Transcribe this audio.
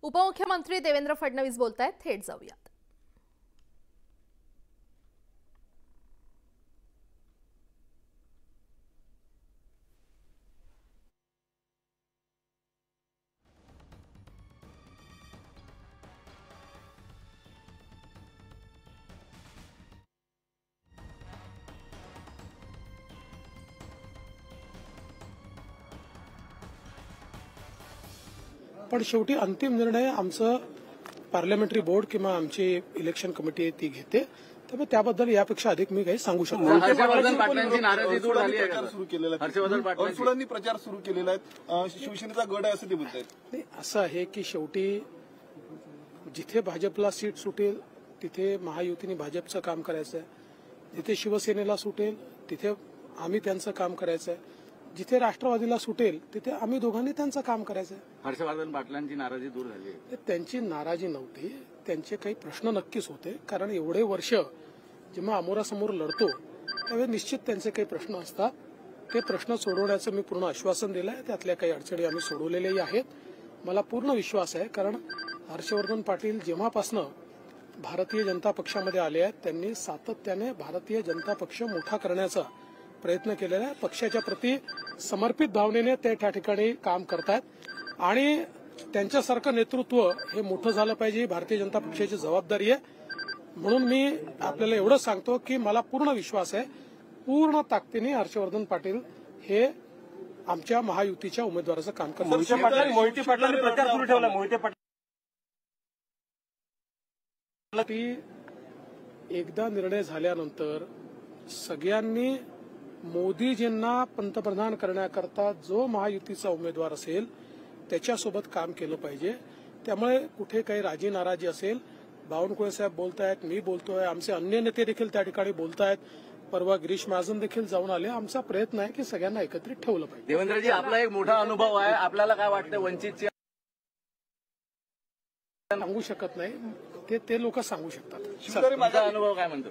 उपमुख्यमंत्री देवेंद्र फडणवीस बोलतायत, थेट जाऊयात। पण शेवटी अंतिम निर्णय आमचं पार्लमेंटरी बोर्ड किंवा आमची इलेक्शन कमिटी ती घेते, त्यामुळे त्याबद्दल यापेक्षा अधिक मी काही सांगू शकतो नाही। हर्षवर्धन पाटलांची नाराजी दूर झाली आहे का? हर्षवर्धन पाटलांनी प्रचार सुरू केलेला आहे, शिवसेनेचा गड आहे असं ते म्हणतात। नाही, असं आहे की शेवटी जिथे भाजपला सीट सुटेल तिथे महायुतीने भाजपचं काम करायचं आहे, जिथे शिवसेनेला सुटेल तिथे आम्ही त्यांचं काम करायचं आहे, जिथे राष्ट्रवादीला सुटेल तिथे आम्ही दोघांनी त्यांचं काम करायचं आहे। हर्षवर्धन पाटलांची नाराजी दूर झाली आहे? त्यांची नाराजी नव्हती, त्यांचे काही प्रश्न नक्कीच होते, कारण एवढे वर्ष जेव्हा अमोरासमोर लढतो त्यावेळी निश्चित त्यांचे काही प्रश्न असतात, ते प्रश्न सोडवण्याचं मी पूर्ण आश्वासन दिलं आहे। त्यातल्या काही अडचणी आम्ही सोडवलेल्याही आहेत। मला पूर्ण विश्वास आहे, कारण हर्षवर्धन पाटील जेव्हापासनं भारतीय जनता पक्षामध्ये आले आहेत त्यांनी सातत्याने भारतीय जनता पक्ष मोठा करण्याचा प्रयत्न केलेला आहे। पक्षाच्या प्रति समर्पित भावनेने ते त्या ठिकाणी काम करतात आणि त्यांच्यासारखं नेतृत्व हे मोठं झालं पाहिजे, भारतीय जनता पक्षाची जबाबदारी आहे। म्हणून मी आपल्याला एवढंच सांगतो की मला पूर्ण विश्वास आहे, पूर्ण ताकदीने हर्षवर्धन पाटील हे आमच्या महायुतीच्या उमेदवाराचं काम करतात। मोहिते पाटलांनी प्रचार सुरू ठेवला। मोहिते पाटील एकदा निर्णय झाल्यानंतर सगळ्यांनी मोदीजींना पंतप्रधान करण्याकरता जो महायुतीचा उमेदवार असेल त्याच्यासोबत काम केलं पाहिजे। त्यामुळे कुठे काही राजी नाराजी असेल, बावनकुळे साहेब बोलतायत, मी बोलतोय, आमचे अन्य नेते देखील त्या ठिकाणी बोलतायत, परवा गिरीश महाजन देखील जाऊन आले। आमचा प्रयत्न आहे की सगळ्यांना एकत्रित ठेवलं पाहिजे। देवेंद्रजी, आपला एक मोठा अनुभव आहे, आपल्याला काय वाटतं वंचितची? सांगू शकत नाही, ते लोक सांगू शकतात। माझा अनुभव काय म्हणतो?